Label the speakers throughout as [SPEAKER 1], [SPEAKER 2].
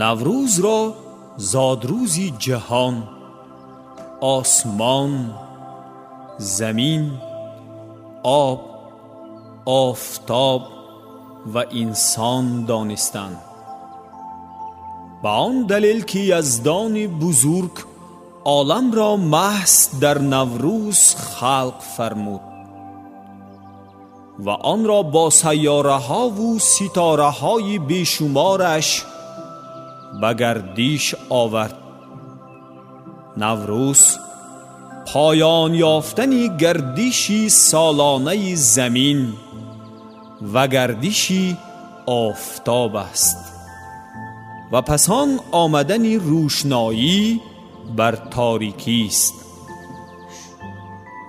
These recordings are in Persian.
[SPEAKER 1] نوروز را زادروزی جهان، آسمان، زمین، آب، آفتاب و انسان دانستند. به آن دلیل که یزدان بزرگ عالم را محض در نوروز خلق فرمود و آن را با سیاره ها و ستاره های بیشمارش به گردش آورد. نوروز پایان یافتن گردش سالانه زمین و گردش آفتاب است و پس آن آمدن روشنایی بر تاریکی است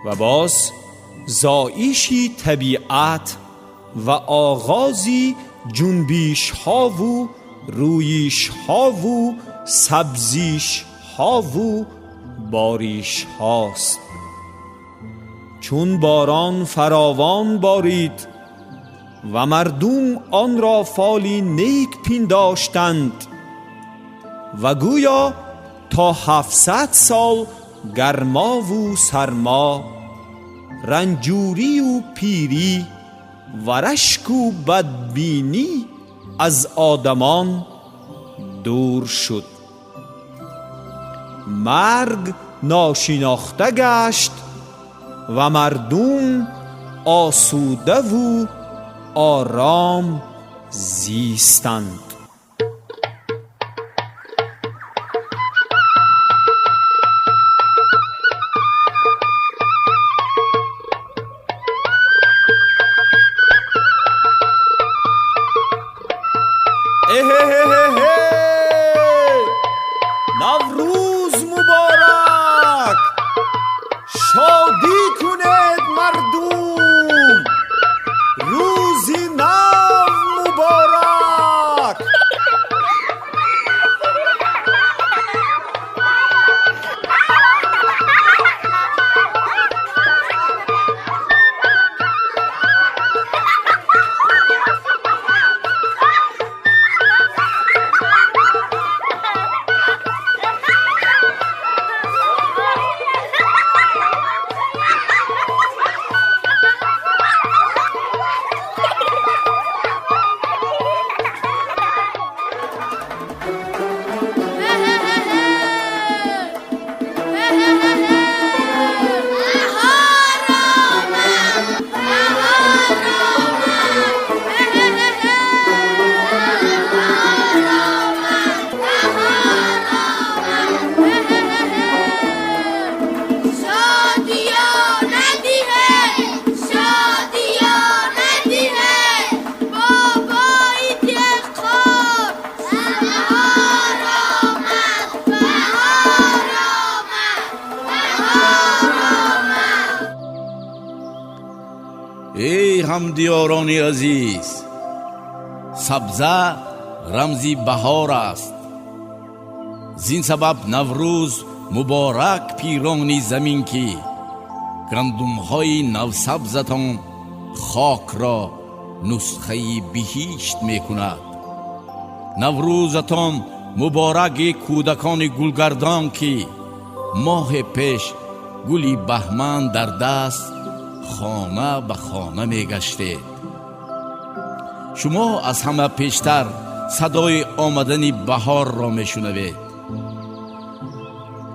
[SPEAKER 1] و باز زایش طبیعت و آغاز جنبش ها و رویش ها و سبزیش ها و باریش هاست. چون باران فراوان بارید و مردم آن را فالی نیک پنداشتند و گویا تا 700 سال گرما و سرما، رنجوری و پیری و رشک و بدبینی از آدمان دور شد. مرگ ناشناخته گشت و مردم آسوده و آرام زیستند. نوروز مبارک، شادی کنید مردم، روزی نو مبارک.
[SPEAKER 2] ای همدیاران عزیز، سبزه رمزی بهار است. زین سبب نوروز مبارک پیرانی زمین کی گندم‌های نوسبزتان خاک را نسخه بهشت میکند. نوروزتان مبارک کودکان گلگردان کی ماه پیش گلی بهمن در دست خانه به خانه میگشتید. شما از همه پیشتر صدای آمدن بهار را میشنوید.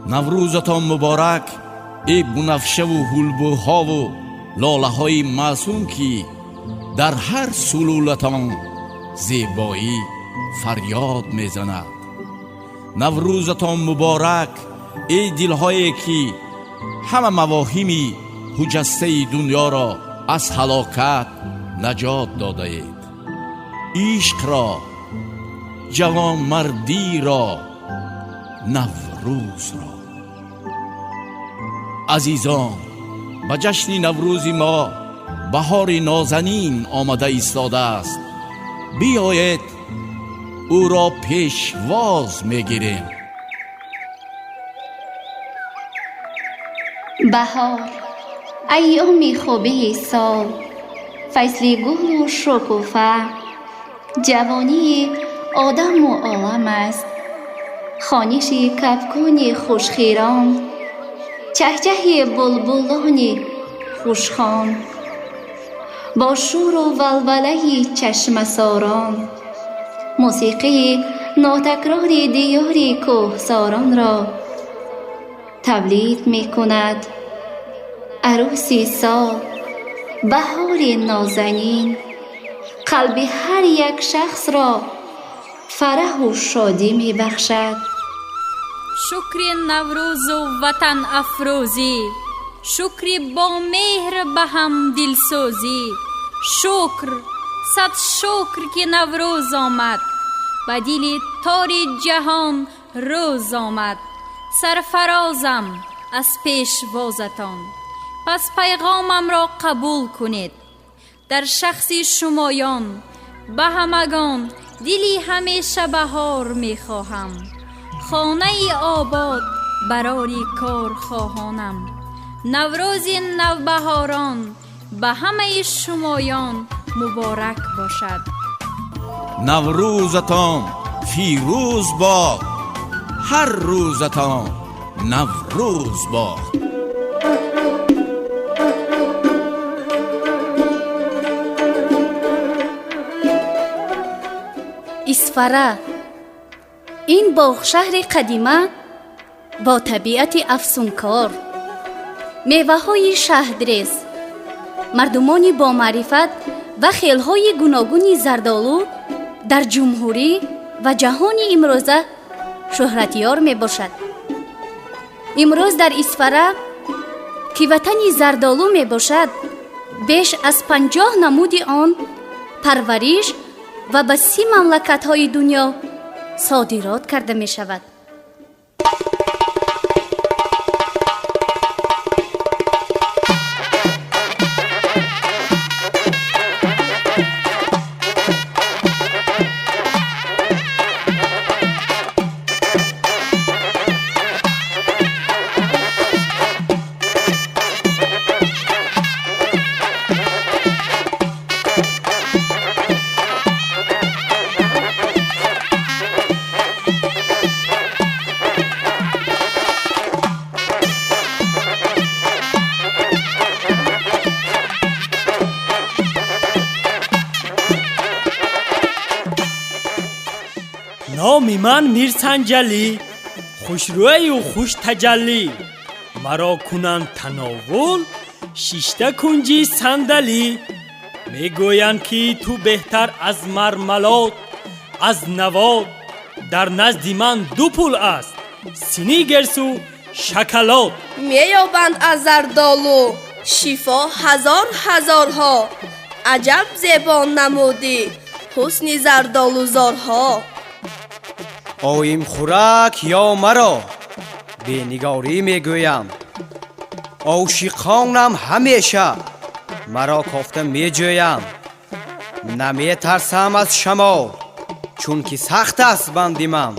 [SPEAKER 2] نوروزتان مبارک ای بنفشه و حلبوها و لاله های معصوم کی در هر سلولتان زیبایی فریاد میزند. نوروزتان مبارک ای دلهایی که همه مواهمی خجسته دنیا را از هلاکت نجات داده اید. عشق را، جوان مردی را، نوروز را. عزیزان، به جشن نوروز ما بهار نازنین آمده ایستاده است. بیایید او را پیشواز میگیریم.
[SPEAKER 3] بهار، ایام خوبه سال، فصل گل و شکوفه، جوانی آدم و عالم است. خوانش کبکان خوشخیران، چهچه بلبلان خوشخوان، با شور و ولوله چشم ساران، موسیقی ناتکرار دیار کوهساران را تولید می کند. عروسی سال، بهار نازنین، قلب هر یک شخص را فرح و شادی می بخشد.
[SPEAKER 4] شکر نوروز و وطن افروزی، شکر با مهر به هم دلسوزی. شکر، صد شکر که نوروز آمد، به دل تار جهان روز آمد. سرفرازم از پیشوازتان، پس پیغامم را قبول کنید. در شخص شمایان به همگان دلی همیشه بهار می خواهم. خانه آباد برای کارخواهانم. نوروز نوبهاران به همه شمایان مبارک باشد.
[SPEAKER 2] نوروزتان فیروز باد، هر روزتان نوروز باد.
[SPEAKER 5] اسفره، این باغ شهر قدیمه با طبیعت افسونکار، میوه های شهدرس، مردمانی با معرفت و خیلهای گوناگون زردالو در جمهوری و جهان امروزه شهرتیار می باشد. امروز در اسفره که وطن زردالو می باشد، بیش از 50 نمود آن پرورش و به 30 مملکت های دنیا صادرات کرده می شود.
[SPEAKER 1] نام من میرسنجلی، خوشروی و خوش تجلی. مرا کنند تناول شیشته کنجی صندلی. میگویند که تو بهتر از مرملاد، از نواد. در نزد من 2 پول است، سنیگرس و شکلات.
[SPEAKER 6] مییابند از زردالو شفا هزارها. عجب زبان نمودی حسن زردالو زارها.
[SPEAKER 7] آیم خورک یا مرا بینگاری میگویم، عاشقانم همیشه مرا کافته می جویند. نمی ترسم از شما چون که سخت است بندی من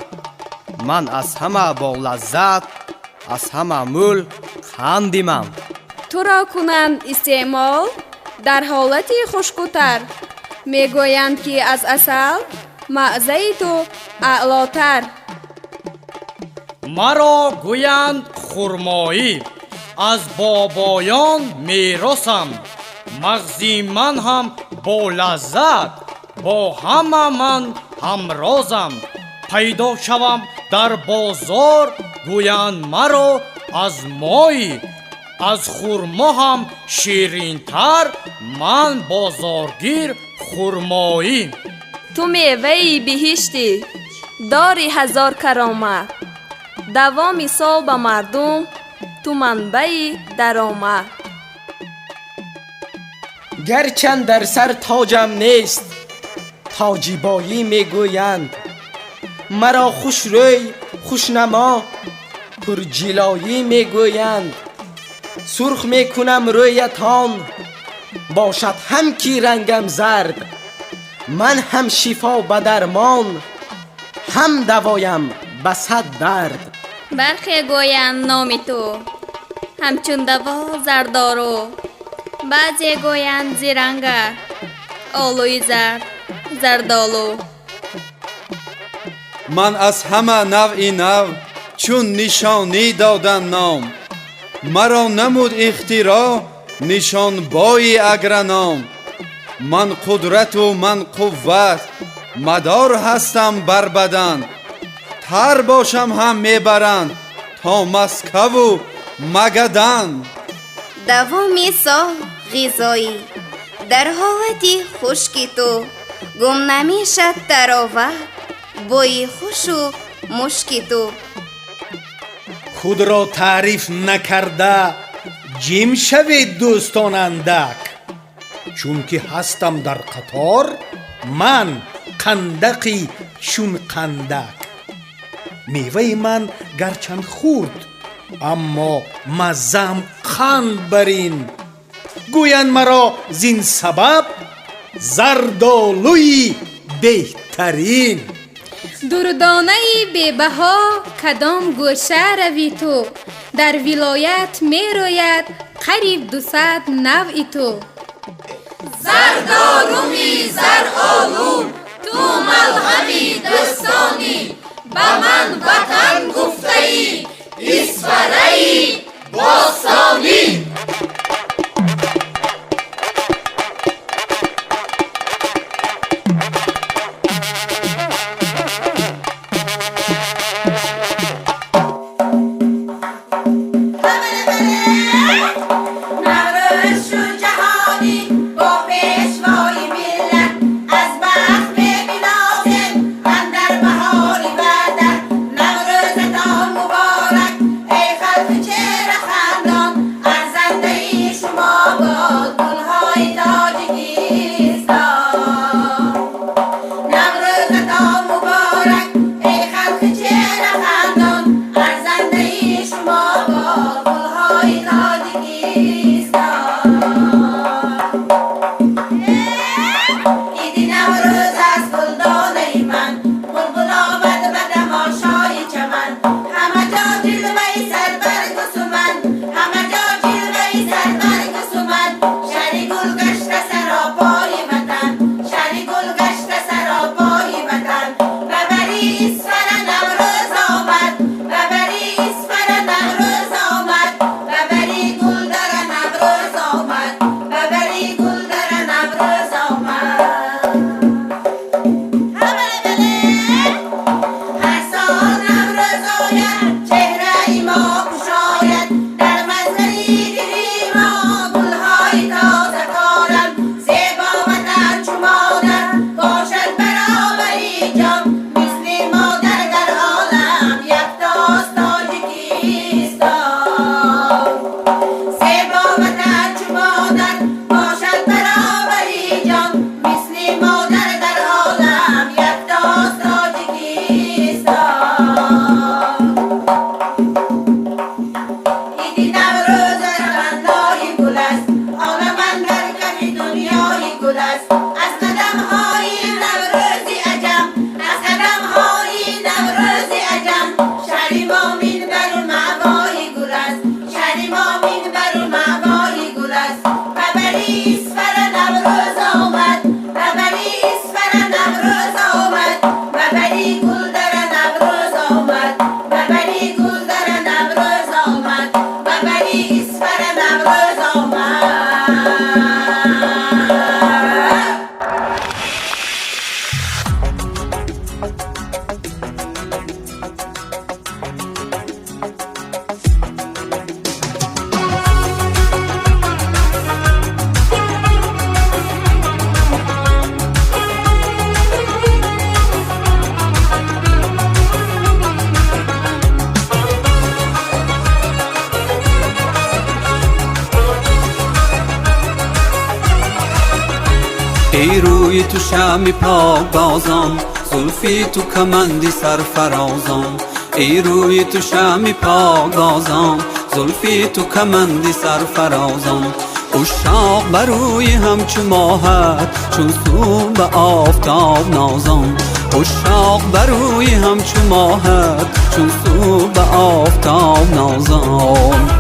[SPEAKER 7] از همه با لذت از همه مول خندیمم.
[SPEAKER 6] تو را کنند استعمال در حالت خوشگوتر. میگویند که از عسل مزه تو اعلاتر.
[SPEAKER 1] مرا گویند خرمایی از بابایان میراثم. مغزی من هم با لذت با همه من همرازم. پیدا شوم در بازار گویند مرا از مایی. از خرما هم شیرین تر من بازارگیر خرمایی.
[SPEAKER 6] تو میوهی بهشتی داری هزار کرامت. دوام سال به مردم تو منبع درآمد.
[SPEAKER 7] گرچند در سر تاجم نیست تاجیبایی میگویند. مرا خوش روی خوشنما پرجلایی میگویند. سرخ میکنم رویتان باشد هم کی رنگم زرد. من هم شفا به درمان هم دوایم به صد درد.
[SPEAKER 4] برخی گویند نام تو همچون دوا زردارو. بعضی گویند زیرنگه آلوی زرد زردالو.
[SPEAKER 8] من از همه نوعی نو چون نشانی دادن نام. مرا نمود اختراع نشان بای اگرنام. من قدرت و من قوت مدار هستم بر بدن. تر باشم هم میبرند تا مسکو و مگدن.
[SPEAKER 9] دوامی سال غذایی در حالتی خشکی تو گم نمیشد تراوت بوی خوش و مشکی تو.
[SPEAKER 10] خود را تعریف نکرده جیم شوید دوستان اندک. چون که هستم در قطار من قندقی چون قندک. میوه من گرچند خورد اما مزم قند برین. گویند مرا زین سبب زردالوی بهترین.
[SPEAKER 11] دردانه بی‌بها کدام گوشه روی تو. در ولایت می روید قریب 200 نوعی تو.
[SPEAKER 12] زردالومی زرآلو تو ملهمی دستانی. به من وطن گفته ای اسفره ای باستانی. اسفر نوروز آمد.
[SPEAKER 13] ای روی تو شمی پاک بازان، زلفی تو کمندی سرفرازان. ای روی تو شمی پاک بازان، زلفی تو کمندی سرفرازان. اشاق بروی همچو ماهت، چون سو به آفتاب نازان. اشاق بروی همچو ماهت، چون سو به آفتاب نازان.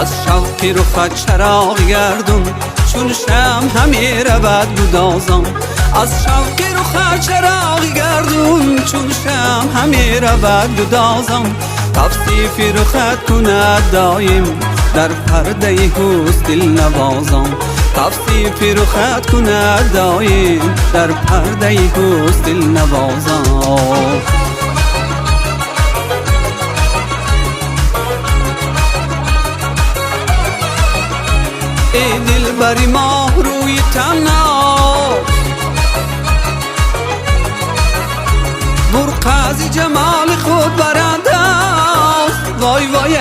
[SPEAKER 13] از شوقی رخت چراغ گردون، چون شم همی رود گدازان. از شوقی رخت چراغ گردون، چون شم همی رود گدازان. تفصیفی رخت کند دایم، در پرده حسن دل نوازان. تفصیفی رخت کند دایم، در پرده حسن دل نوازان. ای دل بری ماه روی تنها، برقعی جمال خود برنده است. وای وای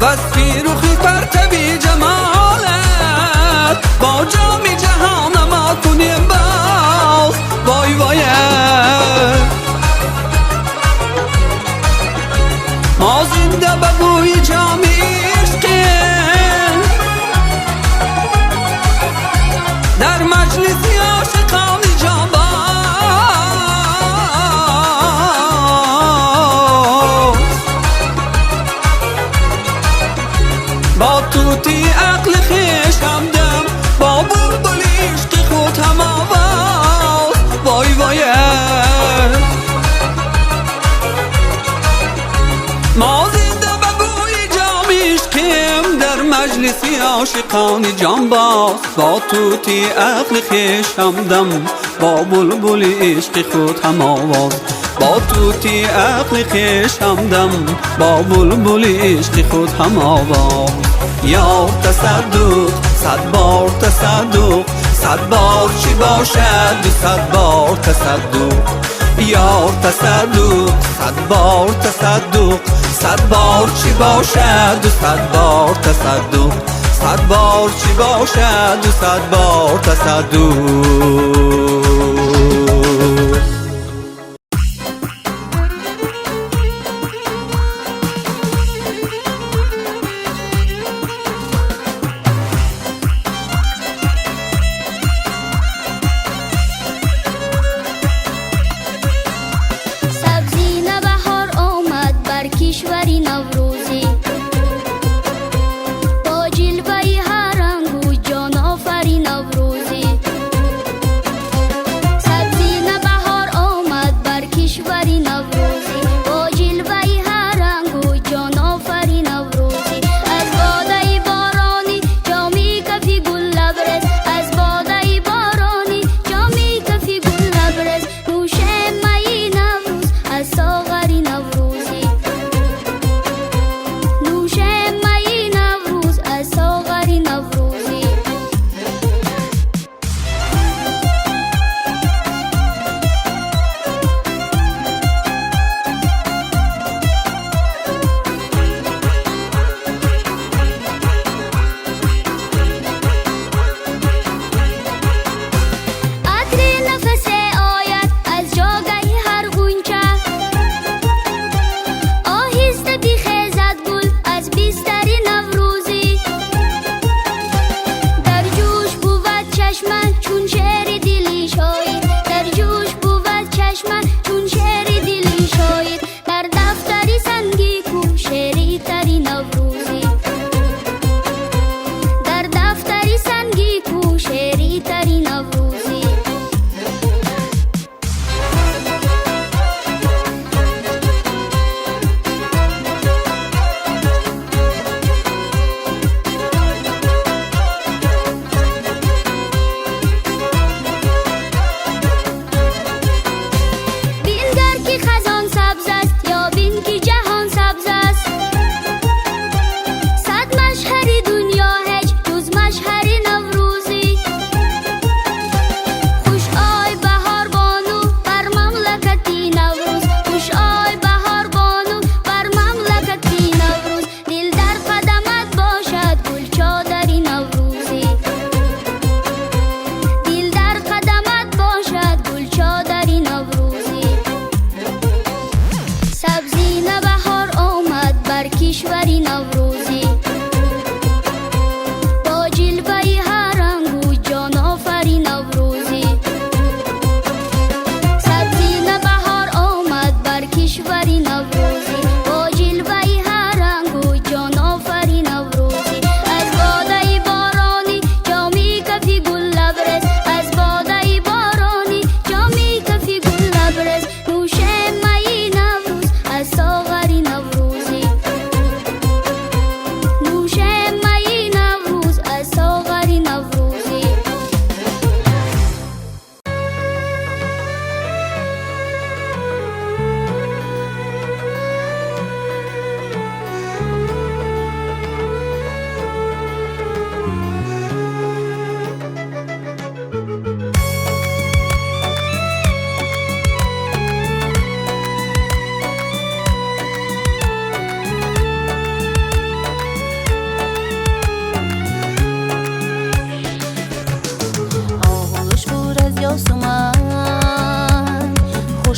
[SPEAKER 13] وصفی رخی پرتبی جمالت، با جام جهان ما کنیم باز. وای وای ما زنده به بوی جام عشقیم، در مجلس عاشقان جانباز. با توتی عقل خویش همدم، با بلبل عشق خود هم آواز. وای وای ما زنده به بوی جام عشقیم، در مجلسی عاشقان جانباز. با توتی عقل خویش همدم، با بلبل عشق خود هم آواز. با توتی عقل خویش همدم، با بلبل عشق خود هم آواز. یا تصدق صد بار تصدق، صد بار چی باشد 100 بار تصدق. یا تصدق صد بار تصدق، 100 بار چی باشد 100 بار تصدق. 100 بار چی باشد 100 بار تصدق.
[SPEAKER 14] کشوری نوروزی، با جلوه هر رنگ و جان آفری نوروزی.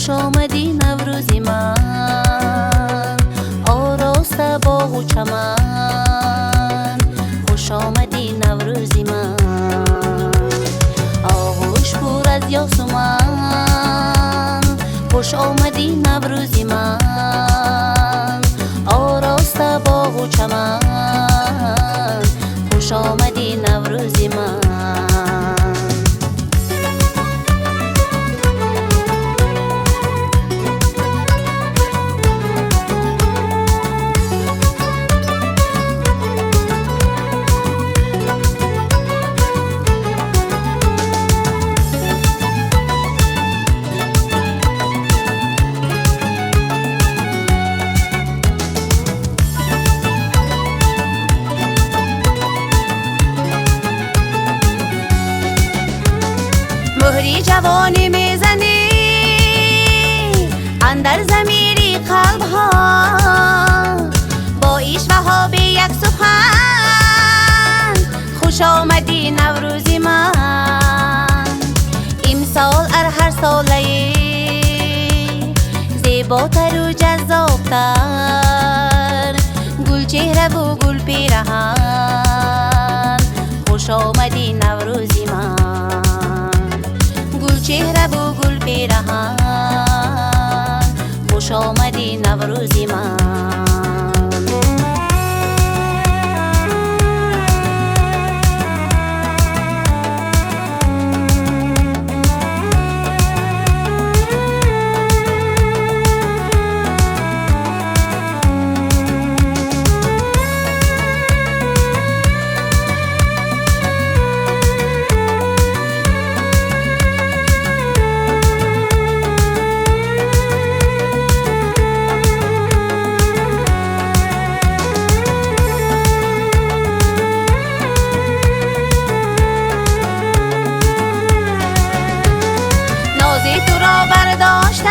[SPEAKER 15] خوش آمدی نوروزی من، آراسته باغ و چمن. خوش آمدی نوروزی من، آغوش پر از یاس و من. خوش آمدی نوروزی من، آراسته باغ و چمن. خوش آمدی نوروزی من. مهری جوانی میزنی اندر ضمیری قلب ها، با ایشوه ها به یک سخن. خوش آمدی نوروزی من، امسال هر ساله زیباتر و جذابتر، گل چهره و گل پیرهن. خوش آمدی نوروزی من، چهره و گل پیرهن. خوش آمدی نوروزی من. تو را برداشتن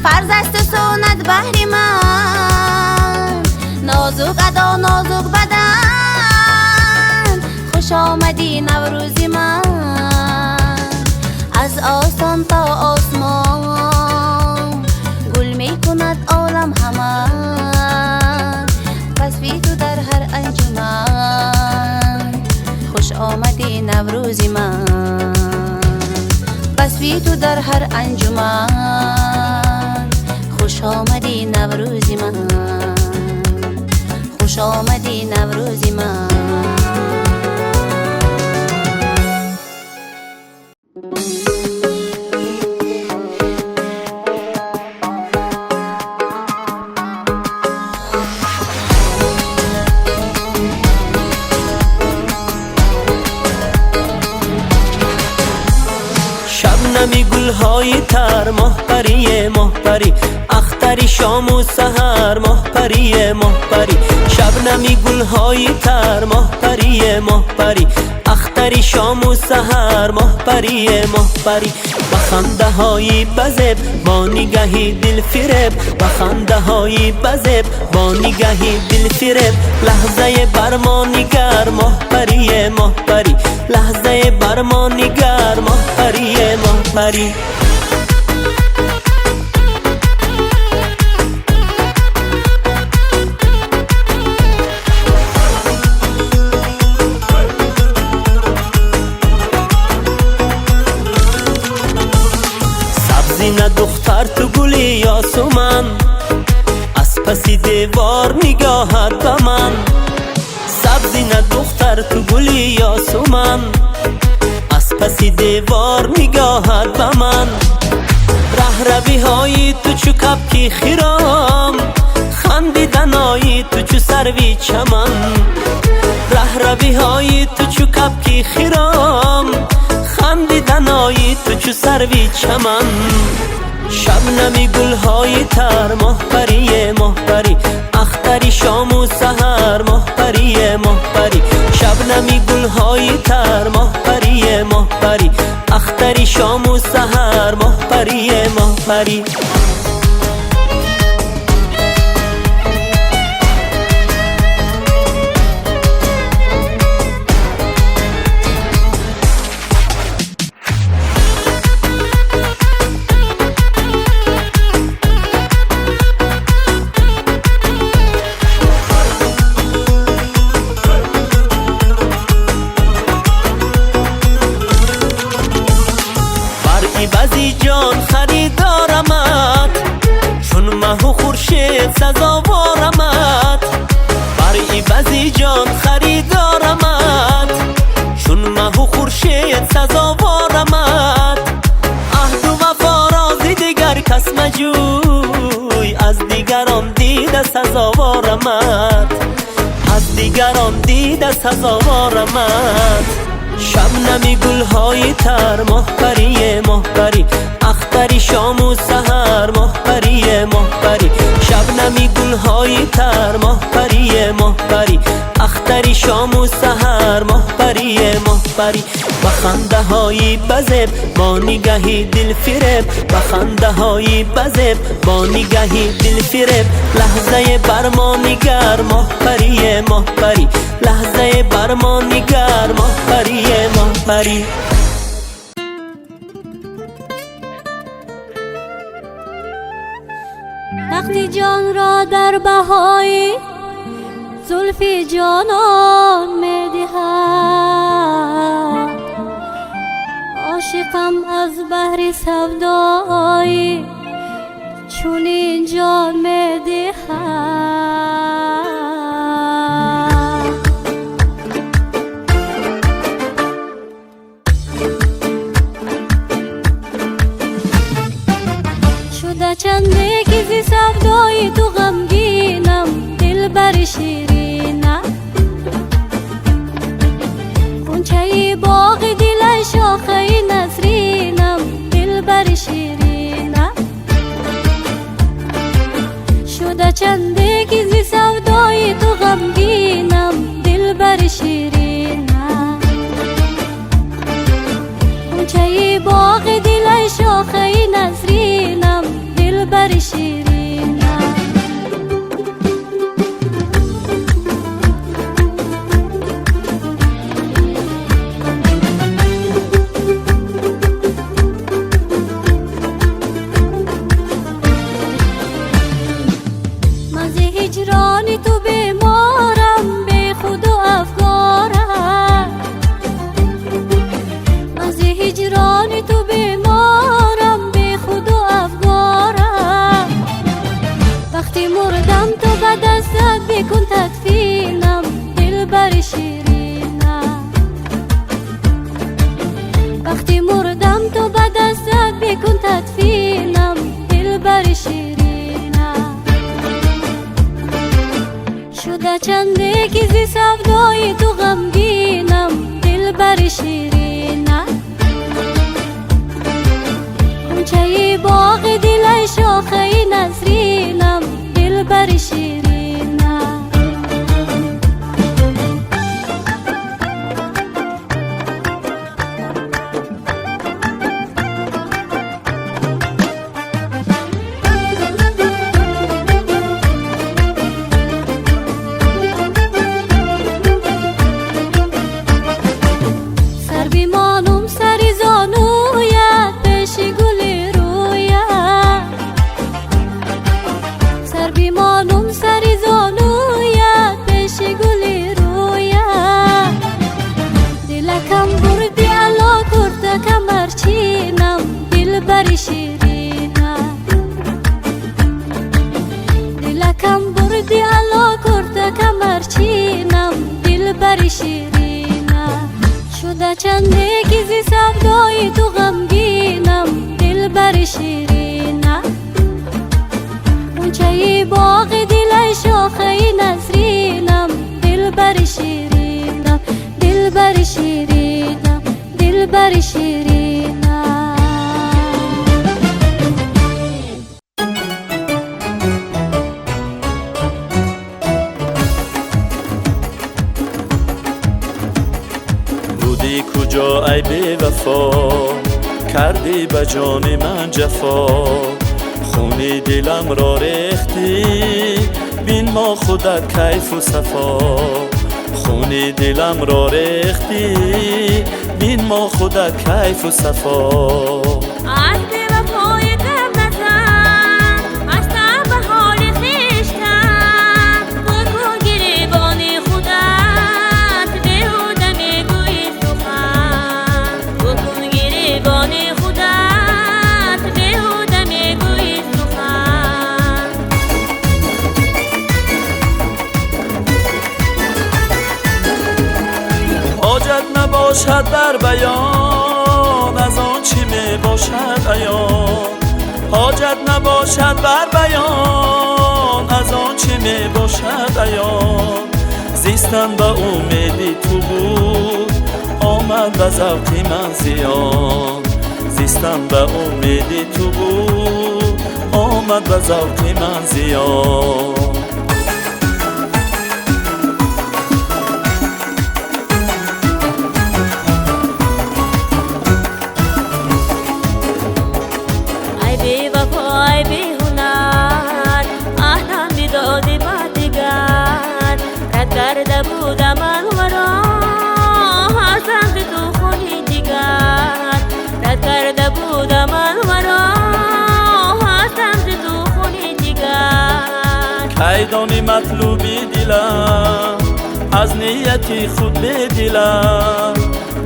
[SPEAKER 15] فرض است و سنت بهر من. نازک ادا نازک بدن، خوش آمدی نوروزی من. از آسان تا آسمان گل می کند عالم همه. تصویر تو در هر انجمن، خوش آمدی نوروزی من. تصویر تو در هر انجمن، خوش آمدی نوروزی من. خوش آمدی نوروزی من.
[SPEAKER 16] شبنمی گلهای تر، ماهپری ماهپری، اختری شام و سحر، ماهپری ماهپری. شبنمی گلهای تر، ماهپری ماهپری، اختری شام و سحر، ماهپری ماهپری. بخنده های بزب با نگهی دل فریب، بخنده های بزب با نگهی دل فریب. لحظه بر ما نگر، ماهپری ماهپری، لحظه بر ما نگر، ماهپری ماهپری. نه دختر تو گلی یاسو من، از پسی دیوار نگاهت به من. سبزی نه دختر تو گلی یاسو من، از پسی دیوار نگاهت به من. ره روی های تو چو کپکی خیرام، خندیدن های تو چو سروی چمن. ره روی های تو چو کپکی خیرام، خندیدن های تو چو سروی چمن. شبنمی گلهای تر، ماهپری ماهپری، اختری شام و سحر، ماهپری ماهپری. شبنمی گلهای تر، ماهپری ماهپری، اختری شام و سحر، ماهپری ماهپری. بزی جان خریدارمت، چون ماه و خورشید سزاوارمت. برای بزی جان خریدارمت، چون ماه و خورشید سزاوارمت. عهد و وفا رازی دیگر کس مجوی، از دیگران دیده سزاوارمت، از دیگران دیده سزاوارمت. شبنمی گلهای تر مهبری مهبری، اختری شام و سحر مهبری مهبری. شبنمی گلهای تر مهبری مهبری، اختری شام و سحر مهبری مهبری. بخنده های بزب با نگهی دل فریب، بخنده های بزب با نگهی دل فریب. لحظه برما نگر مهبری مهبری، لحظه برما نگر مهبری مهبری.
[SPEAKER 14] وقتی جان را در بهای زلف جانان می دهد، عاشقم از بحر سودایی چونین جان می دهد. شده چنده که زی سودایی تو غمگینم، دلبر شیرینم. غنچه باغ دل شاخه نسرینم، دلبر شیرینم. شده چنده که زی سودایی تو غمگینم، دلبر شیرینم. غنچه باغ دل شاخه نسرینم، دلبر شیرینم. مزه هجران تو بیمارم، بی خود و افگارم. مزه هجران تو بیمارم، بی خود و افگارم. وقتی مردم تو به دستت بکن تدفینم، دلبر شیرینم. وقتی مردم تو به دستت بکن تدفینم، دلبر شیرینم. شده چنده که زی سودای تو غمگینم، دلبر شیرینم. غنچه باغ دل شاخه نسرینم، دلبر شیرینم. سر بیمانم سری زانویت، پیش گلی رویت. سر بیمانم سری زانویت، پیش گلی رویت. دلکم بردی علا کرده کمرچینم، دلبر شیرینم. دلکم بردی علا کرده کمرچینم، دلبر شیرینم. شده چنده که زی سودای تو غمگینم، دلبر شیرینم. غنچه باغ دل شاخه نسرینم، دلبر شیرینم. دلبر شیرینم، دلبر شیرینم.
[SPEAKER 17] بودی کجا ای بی وفا، کردی به جان من جفا. خونی دلم را ریختی، بین ما خودت کیف و صفا. خونی دلم را ریختی، بین ما خودت کیف و صفا. بیان از آن چی می باشد عیان، حاجت نباشد بر بیان از آن چی می باشد عیان. زیستن به امیدی تو بود آمد به ذوقی من زیان، زیستن به امیدی تو بود آمد به ذوقی من زیان.
[SPEAKER 14] ای بی وفا ای بی هنر عهدم بدادی با دیگر، رد کرده بودم من ورا هر سمت تو خونی دیگر، رد کرده بودم من ورا هر سمت تو خونی دیگر.
[SPEAKER 17] کیدانی مطلوبی دلم از نیتی خود به دلم،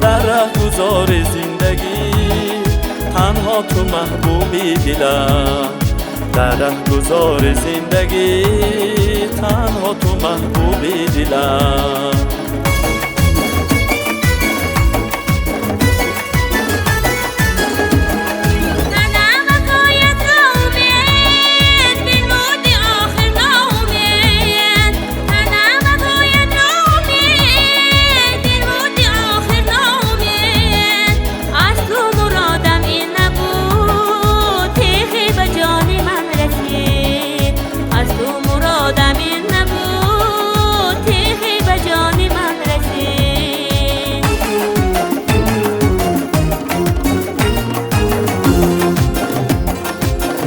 [SPEAKER 17] در ره گذار زندگی تنها تو محبوبی دلم، در ره گذار زندگی تنها تو محبوبی دلم.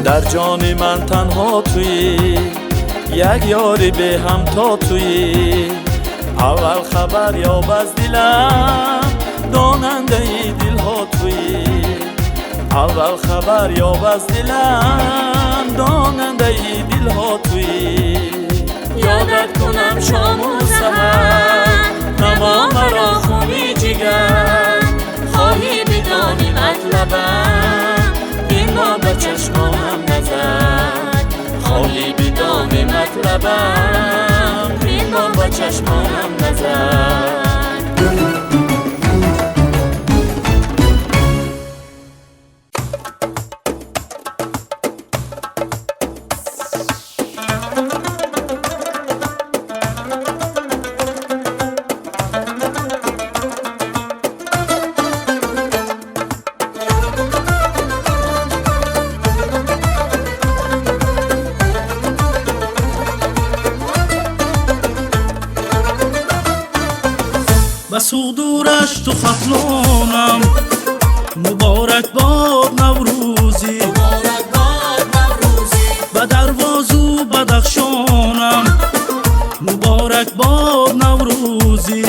[SPEAKER 17] در جان من تنها تویی، یک یاری به هم تا تویی، اول خبر یاب از دلم داننده ای دل ها تویی، اول خبر یاب از دلم داننده ای دل ها تویی. یادت کنم شام و سحر نما مرا خونی جگر، خواهی بدانی مطلبم این ما به چشمانم نزد، خواهی بدانی مطلبم این ما به چشمانم نزد.
[SPEAKER 18] بسوق دورش تو خفلانم، مبارک باد نوروزی، به دروازو بدخشانم، مبارک باد نوروزی،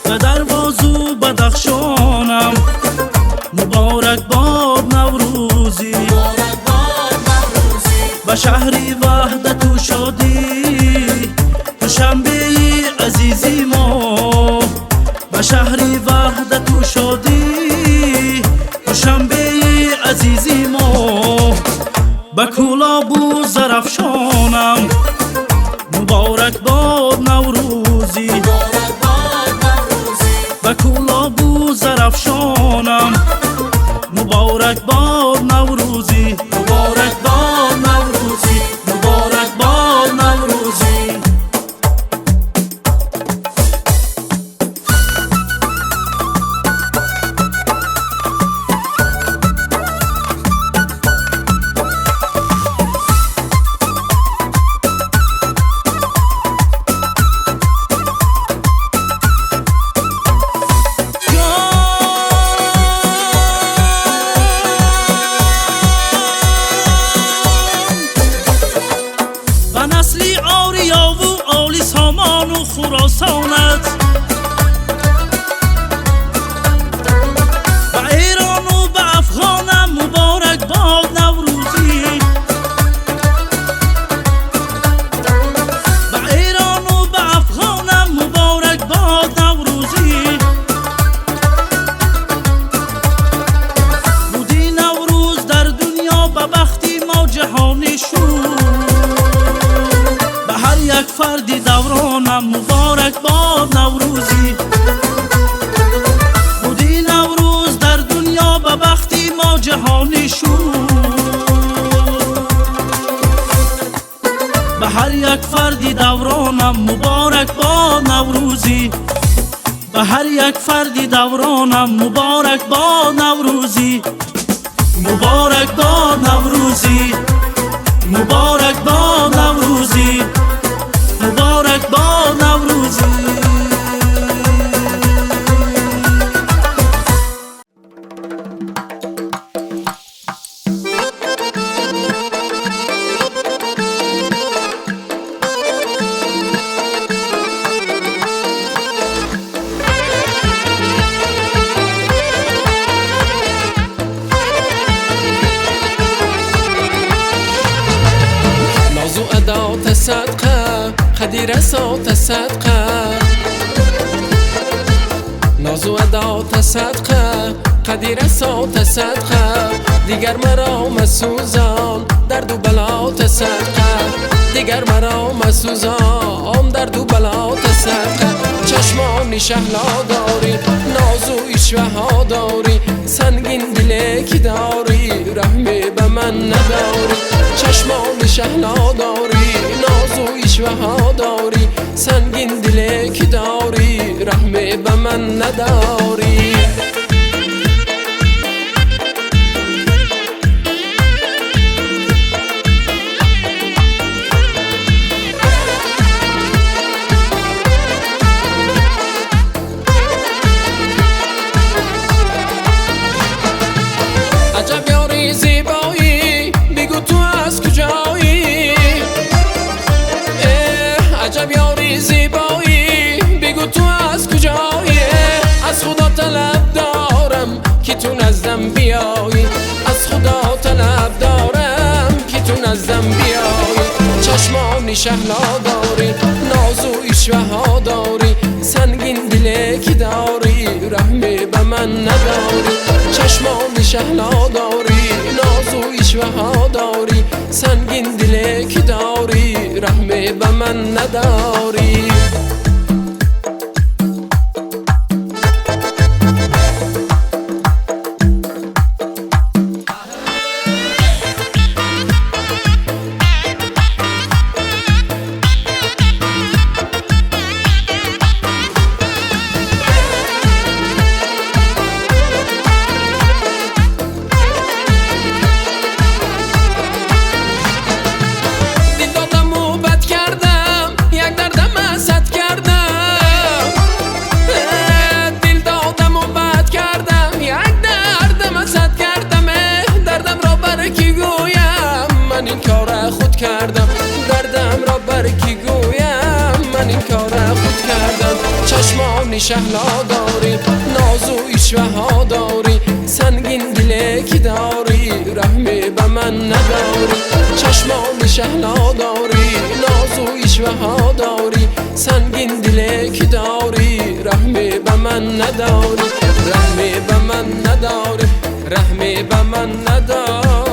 [SPEAKER 18] به دروازو بدخشانم، مبارک باد نوروزی، به شهری وحدت و شادی شنبه عزیزی ما، به شهری وحدت و شادی شنبه عزیزی ما، به کلابو زرفشانم، مبارک باد نوروزی، به کلابو زرفشانم، مبارک باد نوروزی، مبارک باد نوروزی، مبارک باد نوروزی. نوروزی. به هر یک فردی دورانم مبارک باد نوروزی. مبارک باد نوروزی. مبارک باد نوروزی. مبارک باد نوروزی.
[SPEAKER 19] صدقه قدیر صوت صدقه نازو ادات صدقه قدیر صوت صدقه دیگر مرا مسوزان درد و بلات صدقه دیگر مرا مسوزان درد و بلات صدقه چشمانی شهلا داری نازو ایشوها داری سنگین دلی که داری رحمی به من نداری چشمانی شهلا داری نازو ایشوها داری سنگین دلی که داری رحمی به من نداری عجب یاری زیبایی بگو تو از کجایی عجب یاری زیبایی بگو تو از کجایی از خدا طلب دارم که تو نزدم بیایی از خدا طلب دارم که تو نزدم بیایی چشمانی شهلا داری نازو ایشوها داری سنگین دلی که داری رحمی به من نداری چشمانی شهلا داری نازو ایشوها داری سنگین دلی که داری رحمی به من نداری دردم را بر کی گویم من این کار خود کردم چشمانی شهلا داری نازو ایشوها داری سنگین دلی که داری رحمی به من نداری چشمانی شهلا داری نازو ایشوها داری سنگین دلی که داری رحمی به من نداری رحمی به من نداری رحمی به من نداری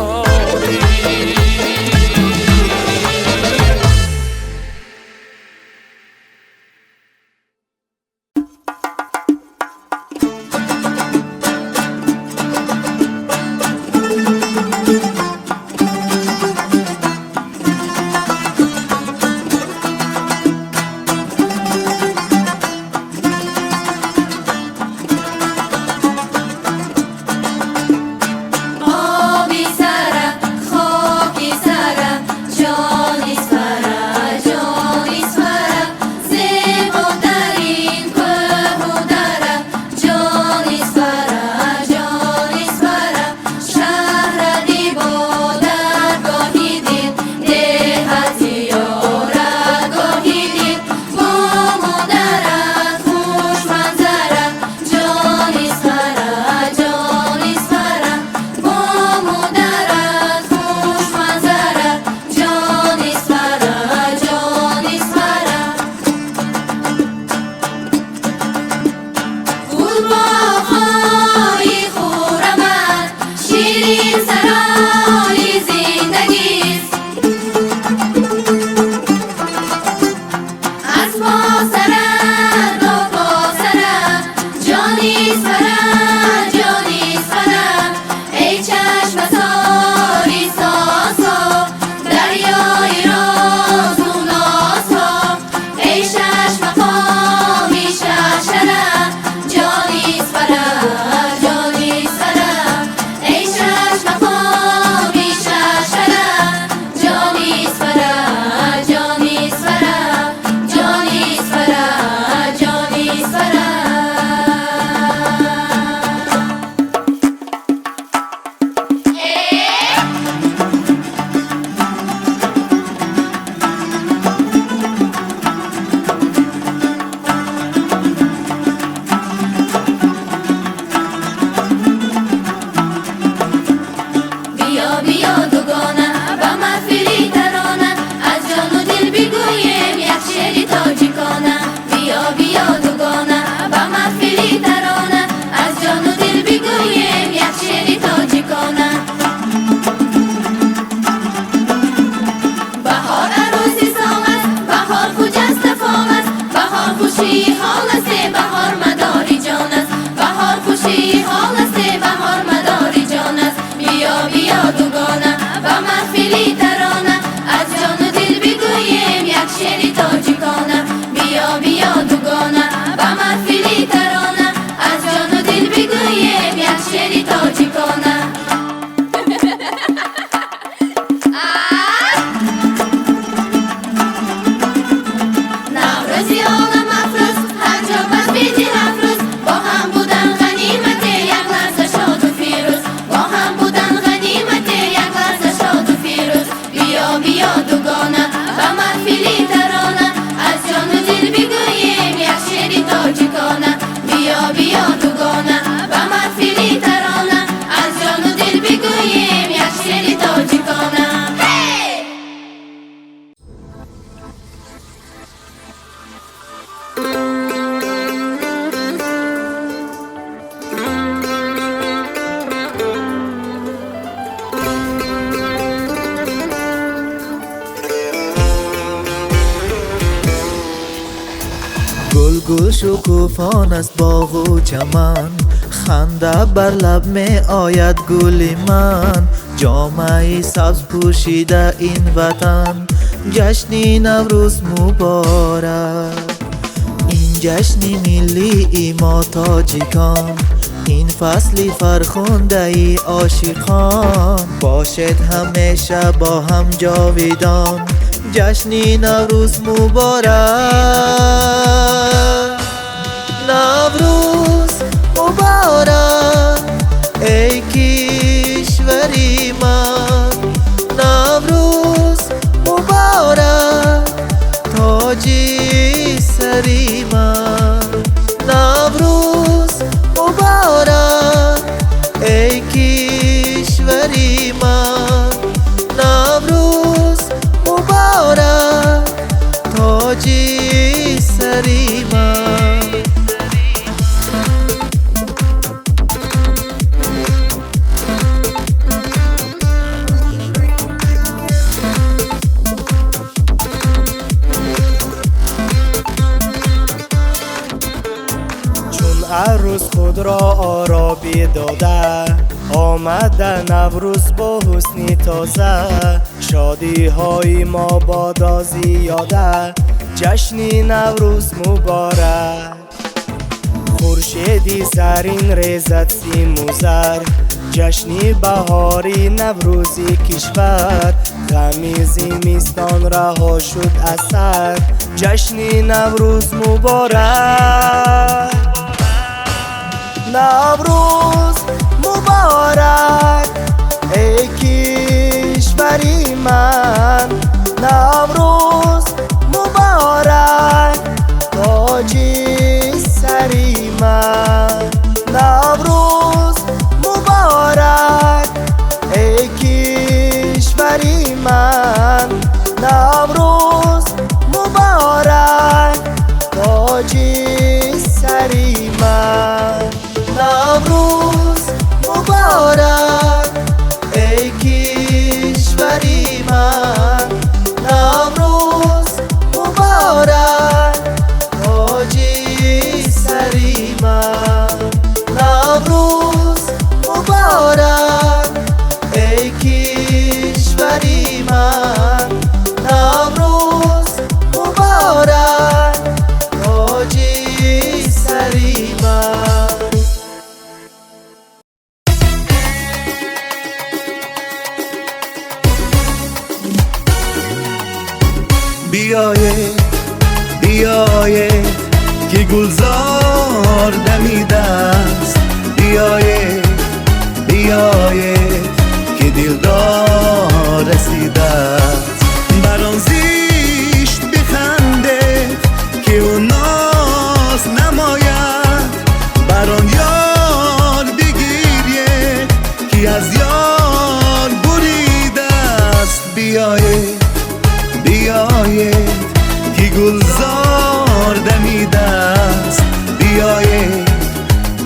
[SPEAKER 15] دریای راز و ناز ها ای چشم خامی
[SPEAKER 20] شکوفان است باغ و چمن، خنده بر لب می آید گل من. جامعه سبز پوشیده این وطن، جشن نوروز مبارک. این جشن ملی ما تاجیکان، این فصل فرخنده ای عاشقان. باشد همیشه با هم جاویدان، جشن نوروز مبارک. نوروز مبارک ای کشوری من، نوروز مبارک تاجی سری من. نوروز مبارک ای کشوری من، نوروز مبارک تاجی سری من.
[SPEAKER 21] عروس خود را آرابی داده، آمده نوروز با حسنی تازه. شادی های ما بادا زیاده، جشن نوروز مبارک. خورشیدی زرین ریزد سیم و زر، جشن بهاری نوروزی کشور. غم زمستان رها شد از سر، جشن نوروز مبارک. نوروز مبارک ای کشوری من، نوروز مبارک تاجی سری من. نوروز مبارک ای کشوری من، نوروز مبارک تاجی سری من. نوروز مبارک ای کشوری من، نوروز مبارک تاجی سری من. نوروز مبارک ای کشوری من، نوروز مبارک تاجی سری من.
[SPEAKER 20] بیایید بیایید که گلزار دمیده است، بیایید بیایید که دلدار رسیده است. بر آن زیشت بخندید که او ناز نماید، بر آن یار بگیرید که از یار بریده است. بیایید بیایید که گلزار دمیده است، بیایید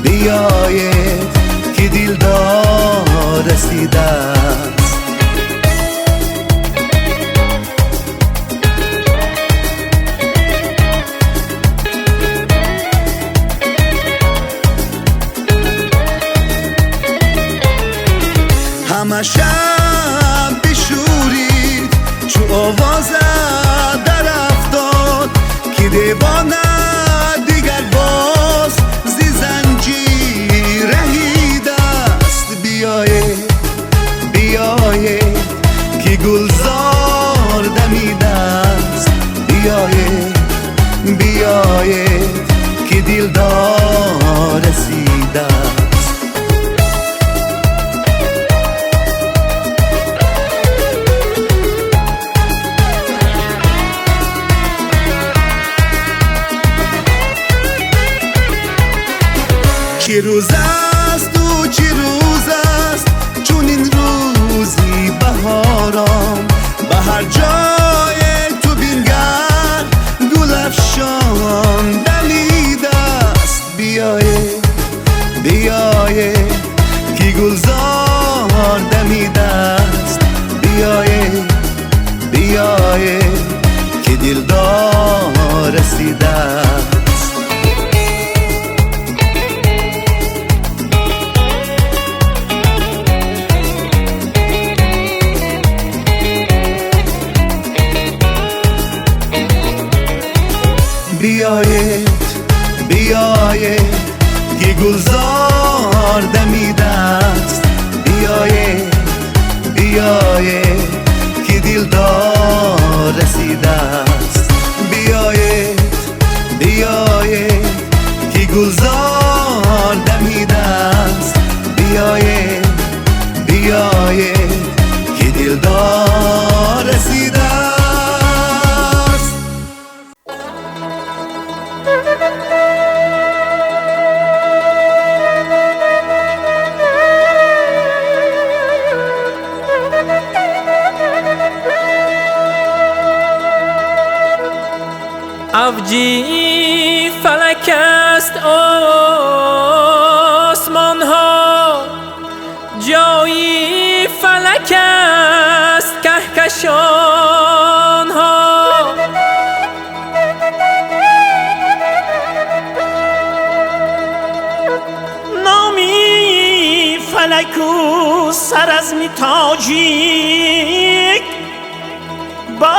[SPEAKER 20] بیایید که دلدار رسیده است. همه شب بشورید چو آواز در افتاد، که دیوانه دیگر باز زی زنجیر رهیده است. بیایید بیایید که گلزار دمیده است، بیایید بیایید که دلدار رسیده است. چه روز است و چه روز است چون این روزی بهارم، به هر جای تو بینگر گل افشان دمیده است. بیایید بیایید که گلزار دمیده است، بیایید بیایید که دلدار رسیده است. بیایید بیایید که گلزار دمیده است، بیایید بیایید که دلدار رسیده است، بیایید بیایید که گلزار دمیده است، بیایید بیایید که دلدار رسیده است.
[SPEAKER 3] اوجی فلک است آسمان ها، جایی فلک است کهکشان ها. نامی فلک و سر از می تاجیک، با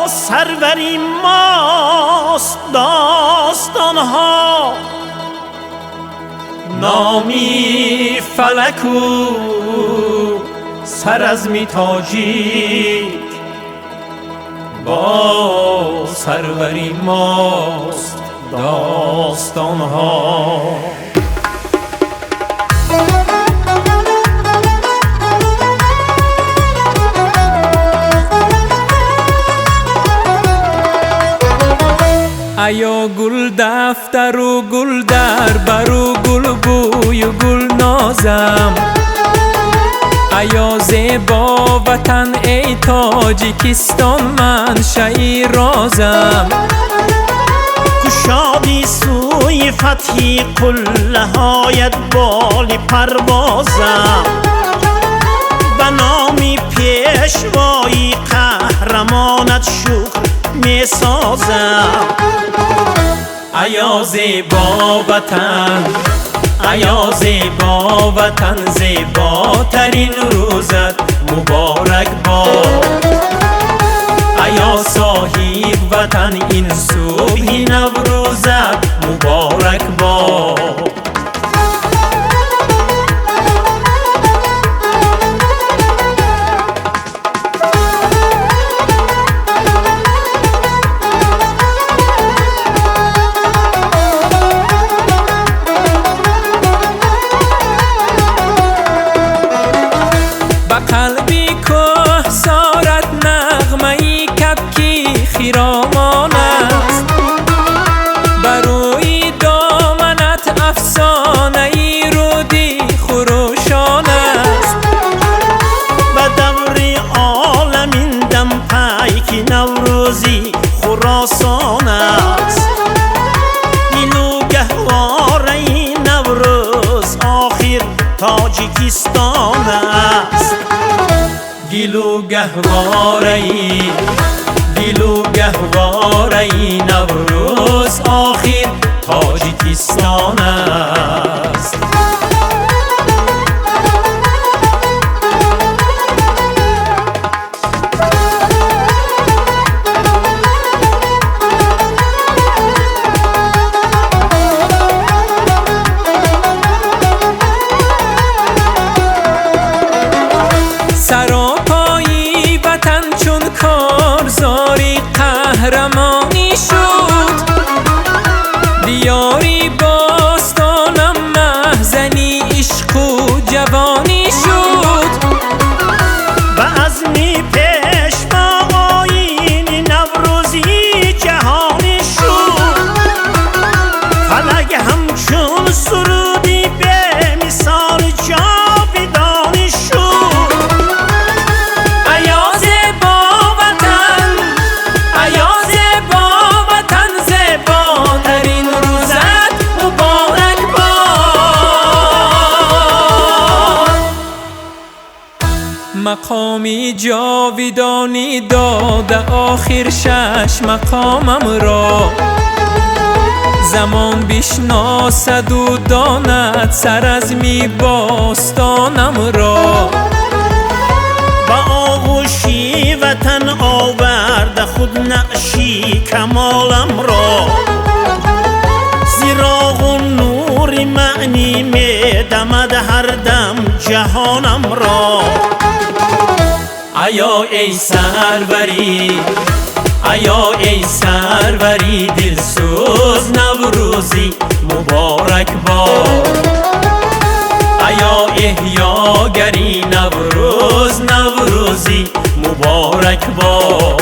[SPEAKER 3] سروری ماست داستان ها. نامی فلک و سر از می تاجیک، با سروری ماست داستان ها. ایا گل دفتر و گل در بر و گل بوی و گل نازم، ایا زیبا وطن ای تاجیکستان منشأ رازم. کشادی سوی فتحی قله هایت بال پروازم، به نامی پیشوایی قهرمانت شکر می سازم. ایا زیبا وطن، ایا زیبا وطن، زیباترین روزت مبارک باد. ایا صاحب وطن این صبح نوروزت مبارک باد. قلبی که سارت نغمه‌ای کبکی خیرامان است، بروی دامنت افسانه‌ای رودی خروشان است. به دور عالمین دم پیک نوروزی خراسان است. گلو گهواره نوروز آخر تاجیکستان است. گلو گهواره‌ای، گلو گهواره‌ای نوروز آخر تاجیکستان است. سراپایی وطن چون کارزاری قهرمانی شد، دیاری باستانم محزنی عشق و جوانی شد. و عزمی پیشوا آیین نوروزی جهانی شد، فلک همچون سرودی به مثال جاودانی شد. مقامی جاویدانی داده آخر شش مقامم را، زمان بشناسد و داند سر از می باستانم را. با آغوش
[SPEAKER 16] آغوشی وطن آورد خود نقشی کمالم را زیراغ و نور معنی می دمد هر دم جهانم را ایا ای سروری ایا ای سروری دلسوز نوروزی مبارک باد ایا احیاگری نوروز نوروزی مبارک باد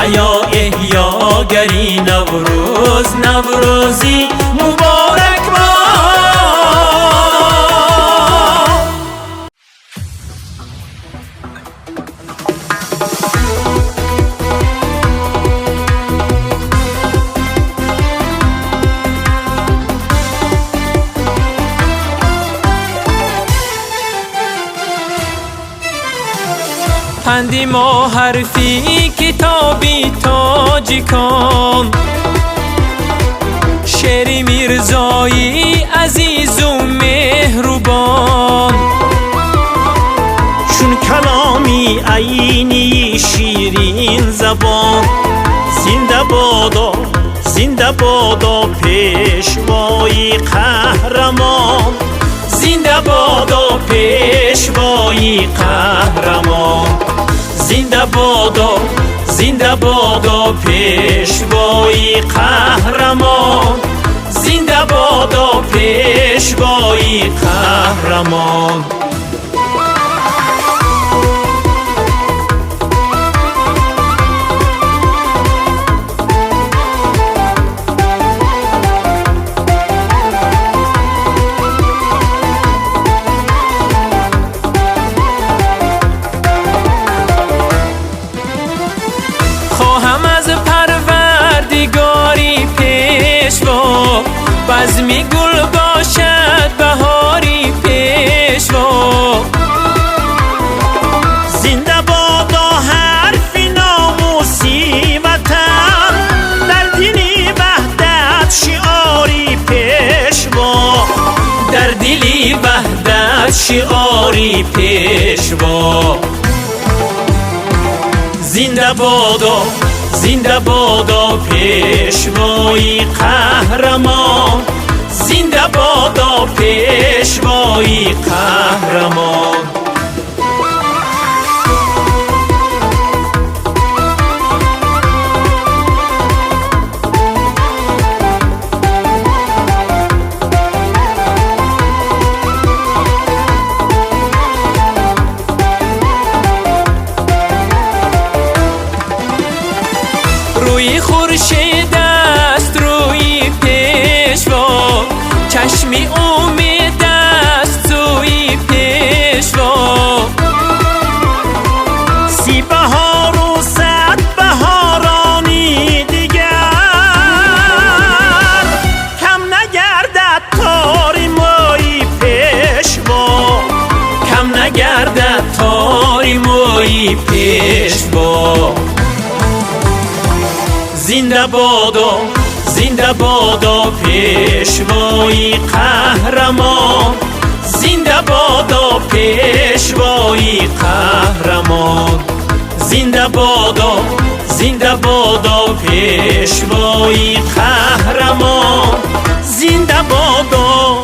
[SPEAKER 16] ایا احیاگری نوروز نوروزی مبارک باد
[SPEAKER 3] پندی ما حرفی کتابی تاجی کن شعری میرزایی عزیز و مهربان
[SPEAKER 16] چون کلامی عینی شیرین زبان زنده بادا پیشوای قهرمان زنده بادا پیشوای قهرمان زنده بادا پیشوای قهرمان زنده بادا پیشوای قهرمان
[SPEAKER 3] بزمی گل باشد بهاری پیشوا
[SPEAKER 16] زنده بادا حرف ناموسی وطن در دلی وحدت شعاری پیشوا
[SPEAKER 3] در دلی وحدت شعاری پیشوا زنده بادا پیشوای قهرمان زنده بادا پیشوای قهرمان روی خورشید است روی پیشوا چشمی امید است سوی پیشوا
[SPEAKER 16] سی بهار و صد بهارانی دیگر کم نگردد تاری مایی پیشوا
[SPEAKER 3] کم نگردد تاری مایی پیشوا زنده بادا پیشوای قهرمان زنده بادا پیشوای قهرمان زنده بادا پیشوای قهرمان زنده بادا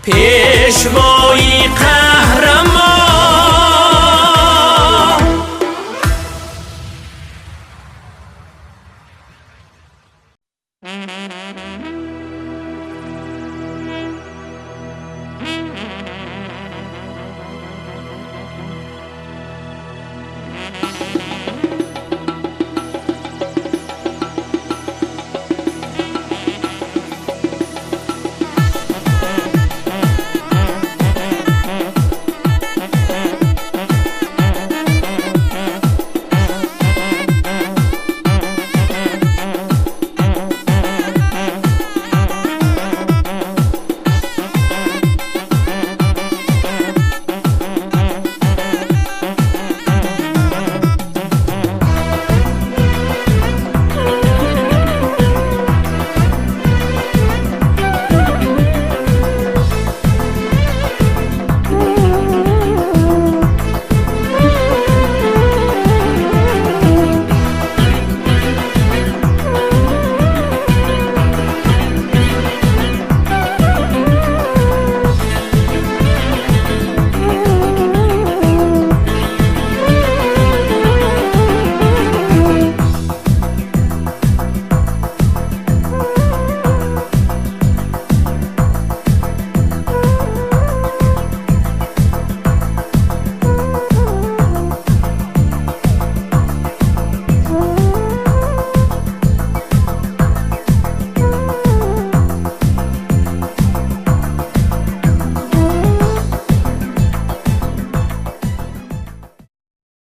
[SPEAKER 3] پیشوای قهرمان